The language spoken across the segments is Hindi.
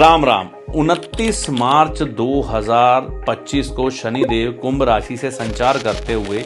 राम राम। 29 मार्च 2025 को शनिदेव कुंभ राशि से संचार करते हुए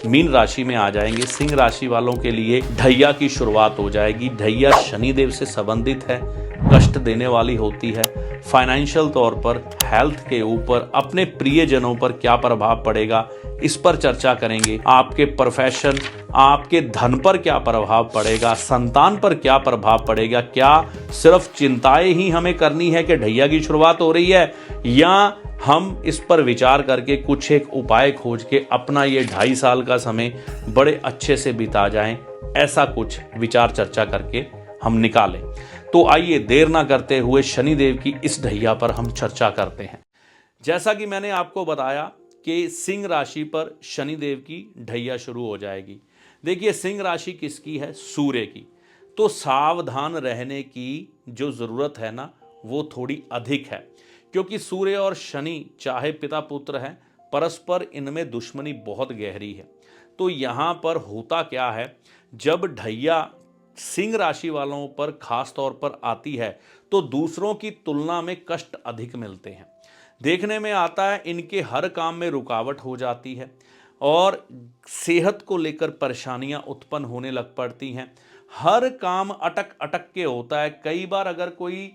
मीन राशि में आ जाएंगे। सिंह राशि वालों के लिए ढैया की शुरुआत हो जाएगी। ढैया शनिदेव से संबंधित है, कष्ट देने वाली होती है। फाइनेंशियल तौर पर, हेल्थ के ऊपर, अपने प्रियजनों पर क्या प्रभाव पड़ेगा, इस पर चर्चा करेंगे। आपके प्रोफेशन, आपके धन पर क्या प्रभाव पड़ेगा, संतान पर क्या प्रभाव पड़ेगा। क्या सिर्फ चिंताएं ही हमें करनी है कि ढैया की शुरुआत हो रही है, या हम इस पर विचार करके कुछ एक उपाय खोज के अपना ये 2.5 साल का समय बड़े अच्छे से बिता जाएं, ऐसा कुछ विचार चर्चा करके हम निकालें। तो आइए देर ना करते हुए शनिदेव की इस ढैया पर हम चर्चा करते हैं। जैसा कि मैंने आपको बताया कि सिंह राशि पर शनिदेव की ढैया शुरू हो जाएगी। देखिए, सिंह राशि किसकी है? सूर्य की। तो सावधान रहने की जो जरूरत है ना, वो थोड़ी अधिक है, क्योंकि सूर्य और शनि चाहे पिता पुत्र हैं, परस्पर इनमें दुश्मनी बहुत गहरी है। तो यहाँ पर होता क्या है, जब ढैया सिंह राशि वालों पर खास तौर पर आती है तो दूसरों की तुलना में कष्ट अधिक मिलते हैं। देखने में आता है इनके हर काम में रुकावट हो जाती है और सेहत को लेकर परेशानियां उत्पन्न होने लग पड़ती हैं। हर काम अटक अटक के होता है। कई बार अगर कोई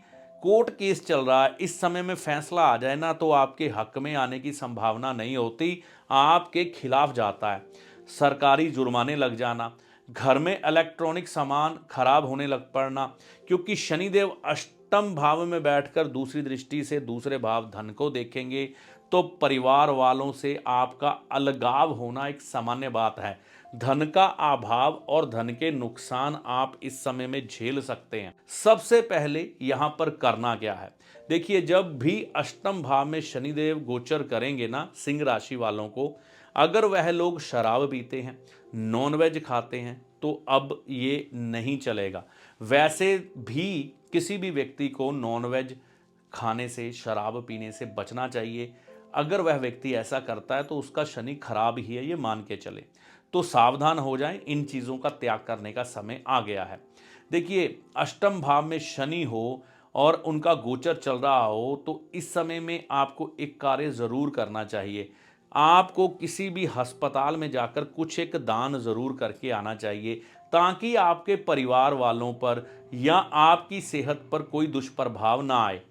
कोर्ट केस चल रहा है, इस समय में फैसला आ जाए ना, तो आपके हक में आने की संभावना नहीं होती, आपके खिलाफ जाता है। सरकारी जुर्माने लग जाना, घर में इलेक्ट्रॉनिक सामान खराब होने लग पड़ना, क्योंकि शनिदेव अष्टम भाव में बैठकर दूसरी दृष्टि से दूसरे भाव धन को देखेंगे, तो परिवार वालों से आपका अलगाव होना एक सामान्य बात है। धन का अभाव और धन के नुकसान आप इस समय में झेल सकते हैं। सबसे पहले यहां पर करना क्या है? देखिए, जब भी अष्टम भाव में शनिदेव गोचर करेंगे ना सिंह राशि वालों को, अगर वह लोग शराब पीते हैं, नॉनवेज खाते हैं, तो अब ये नहीं चलेगा। वैसे भी किसी भी व्यक्ति को नॉनवेज खाने से, शराब पीने से बचना चाहिए। अगर वह व्यक्ति ऐसा करता है तो उसका शनि खराब ही है, ये मान के चले। तो सावधान हो जाएं, इन चीज़ों का त्याग करने का समय आ गया है। देखिए, अष्टम भाव में शनि हो और उनका गोचर चल रहा हो, तो इस समय में आपको एक कार्य ज़रूर करना चाहिए। आपको किसी भी अस्पताल में जाकर कुछ एक दान ज़रूर करके आना चाहिए, ताकि आपके परिवार वालों पर या आपकी सेहत पर कोई दुष्प्रभाव ना आए।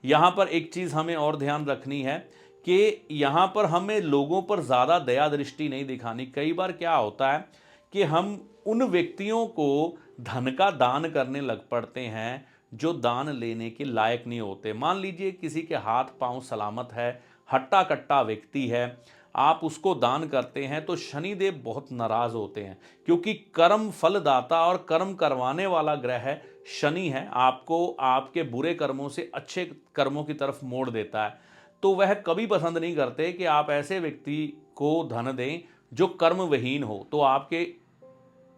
यहाँ पर एक चीज़ हमें और ध्यान रखनी है कि यहाँ पर हमें लोगों पर ज़्यादा दया दृष्टि नहीं दिखानी। कई बार क्या होता है कि हम उन व्यक्तियों को धन का दान करने लग पड़ते हैं जो दान लेने के लायक नहीं होते। मान लीजिए किसी के हाथ पांव सलामत है, हट्टा कट्टा व्यक्ति है, आप उसको दान करते हैं तो शनिदेव बहुत नाराज होते हैं, क्योंकि कर्म फलदाता और कर्म करवाने वाला ग्रह शनि है। आपको आपके बुरे कर्मों से अच्छे कर्मों की तरफ मोड़ देता है। तो वह कभी पसंद नहीं करते कि आप ऐसे व्यक्ति को धन दें जो कर्मविहीन हो, तो आपके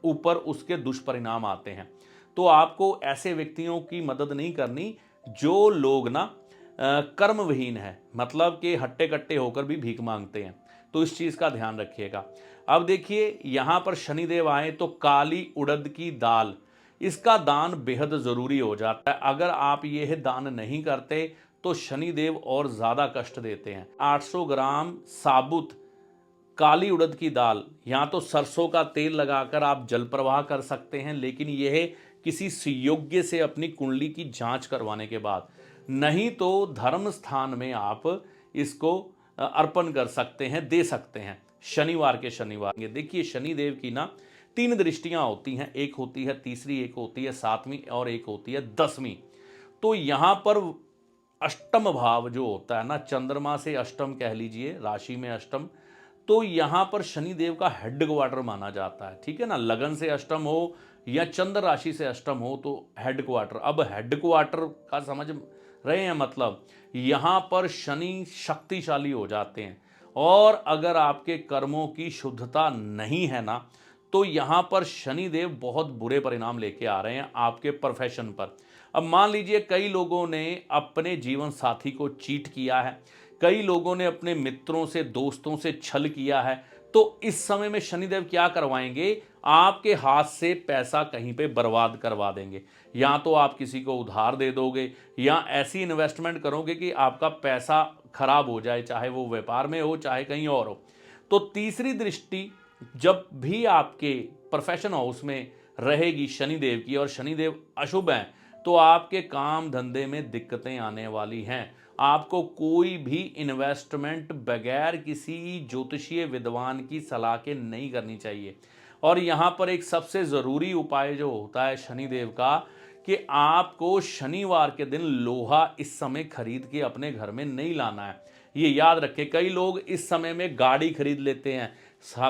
ऊपर उसके दुष्परिणाम आते हैं। तो आपको ऐसे व्यक्तियों की मदद नहीं करनी जो लोग ना कर्मविहीन है, मतलब कि हट्टे कट्टे होकर भी भीख मांगते हैं। तो इस चीज़ का ध्यान रखिएगा। अब देखिए, यहाँ पर शनिदेव आए तो काली उड़द की दाल, इसका दान बेहद ज़रूरी हो जाता है। अगर आप यह दान नहीं करते तो शनिदेव और ज़्यादा कष्ट देते हैं। 800 ग्राम साबुत काली उड़द की दाल, या तो सरसों का तेल लगाकर आप जल प्रवाह कर सकते हैं, लेकिन यह किसी सुयोग्य से अपनी कुंडली की जांच करवाने के बाद, नहीं तो धर्म स्थान में आप इसको अर्पण कर सकते हैं, दे सकते हैं शनिवार के शनिवार। ये देखिए, शनिदेव की ना 3 दृष्टियां होती हैं, एक होती है तीसरी, एक होती है 7वीं और एक होती है 10वीं। तो यहाँ पर अष्टम भाव जो होता है ना, चंद्रमा से अष्टम कह लीजिए, राशि में अष्टम, तो यहाँ पर शनिदेव का हेड क्वार्टर माना जाता है। ठीक है ना, लगन से अष्टम हो या चंद्र राशि से अष्टम हो तो हेड क्वार्टर। अब हेड क्वार्टर का समझ रहे हैं, मतलब यहाँ पर शनि शक्तिशाली हो जाते हैं। और अगर आपके कर्मों की शुद्धता नहीं है ना, तो यहाँ पर शनिदेव बहुत बुरे परिणाम लेके आ रहे हैं आपके प्रोफेशन पर। अब मान लीजिए कई लोगों ने अपने जीवन साथी को चीट किया है, कई लोगों ने अपने मित्रों से, दोस्तों से छल किया है, तो इस समय में शनिदेव क्या करवाएंगे, आपके हाथ से पैसा कहीं पे बर्बाद करवा देंगे। या तो आप किसी को उधार दे दोगे या ऐसी इन्वेस्टमेंट करोगे कि आपका पैसा खराब हो जाए, चाहे वो व्यापार में हो चाहे कहीं और हो। तो तीसरी दृष्टि जब भी आपके प्रोफेशन हाउस में रहेगी शनिदेव की, और शनिदेव अशुभ हैं, तो आपके काम धंधे में दिक्कतें आने वाली हैं। आपको कोई भी इन्वेस्टमेंट बगैर किसी ज्योतिषीय विद्वान की सलाह के नहीं करनी चाहिए। और यहाँ पर एक सबसे ज़रूरी उपाय जो होता है शनिदेव का, कि आपको शनिवार के दिन लोहा इस समय खरीद के अपने घर में नहीं लाना है। ये याद रखें, कई लोग इस समय में गाड़ी खरीद लेते हैं,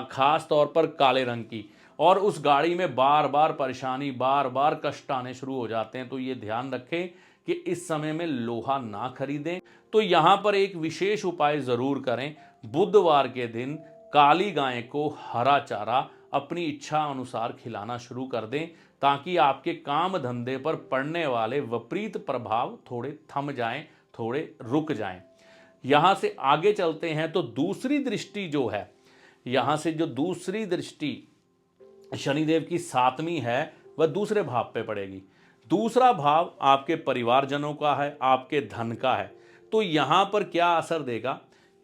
खास तौर पर काले रंग की, और उस गाड़ी में बार बार परेशानी, बार बार कष्ट आने शुरू हो जाते हैं। तो ये ध्यान रखें कि इस समय में लोहा ना खरीदें। तो यहाँ पर एक विशेष उपाय ज़रूर करें, बुधवार के दिन काली गाय को हरा चारा अपनी इच्छा अनुसार खिलाना शुरू कर दें, ताकि आपके काम धंधे पर पड़ने वाले विपरीत प्रभाव थोड़े थम जाएं, थोड़े रुक जाएं। यहां से आगे चलते हैं तो दूसरी दृष्टि जो है, यहां से जो दूसरी दृष्टि शनिदेव की 7वीं है वह दूसरे भाव पे पड़ेगी। दूसरा भाव आपके परिवारजनों का है, आपके धन का है। तो यहां पर क्या असर देगा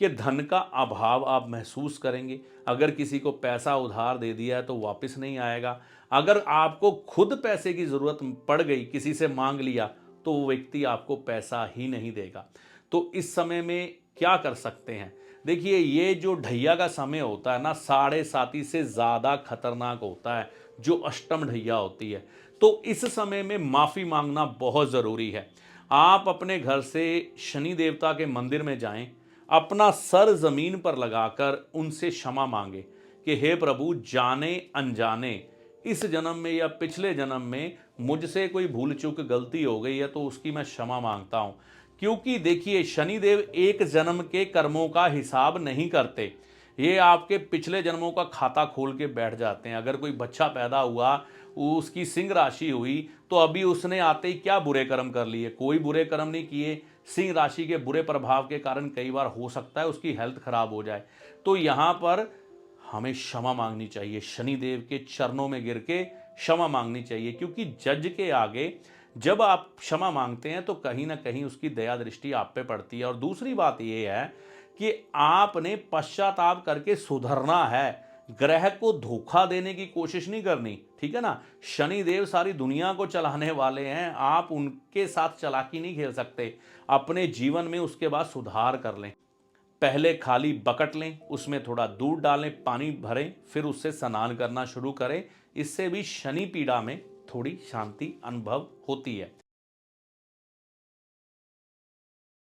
कि धन का अभाव आप महसूस करेंगे। अगर किसी को पैसा उधार दे दिया है तो वापस नहीं आएगा। अगर आपको खुद पैसे की ज़रूरत पड़ गई, किसी से मांग लिया, तो वो व्यक्ति आपको पैसा ही नहीं देगा। तो इस समय में क्या कर सकते हैं, देखिए ये जो ढैया का समय होता है ना, 7:30 से ज़्यादा खतरनाक होता है, जो अष्टम ढैया होती है। तो इस समय में माफ़ी मांगना बहुत ज़रूरी है। आप अपने घर से शनि देवता के मंदिर में जाएं, अपना सर ज़मीन पर लगाकर उनसे क्षमा मांगे कि हे प्रभु, जाने अनजाने इस जन्म में या पिछले जन्म में मुझसे कोई भूल चूक गलती हो गई है, तो उसकी मैं क्षमा मांगता हूँ। क्योंकि देखिए शनिदेव एक जन्म के कर्मों का हिसाब नहीं करते, ये आपके पिछले जन्मों का खाता खोल के बैठ जाते हैं। अगर कोई बच्चा पैदा हुआ, उसकी सिंह राशि हुई, तो अभी उसने आते ही क्या बुरे कर्म कर लिए, कोई बुरे कर्म नहीं किए। सिंह राशि के बुरे प्रभाव के कारण कई बार हो सकता है उसकी हेल्थ खराब हो जाए। तो यहाँ पर हमें क्षमा मांगनी चाहिए, शनिदेव के चरणों में गिर के क्षमा मांगनी चाहिए। क्योंकि जज के आगे जब आप क्षमा मांगते हैं तो कहीं ना कहीं उसकी दया दृष्टि आप पे पड़ती है। और दूसरी बात यह है कि आपने पश्चाताप करके सुधरना है, ग्रह को धोखा देने की कोशिश नहीं करनी, ठीक है ना। शनिदेव सारी दुनिया को चलाने वाले हैं, आप उनके साथ चालाकी नहीं खेल सकते। अपने जीवन में उसके बाद सुधार कर लें। पहले खाली बकेट लें, उसमें थोड़ा दूध डालें, पानी भरें, फिर उससे स्नान करना शुरू करें। इससे भी शनि पीड़ा में थोड़ी शांति अनुभव होती है।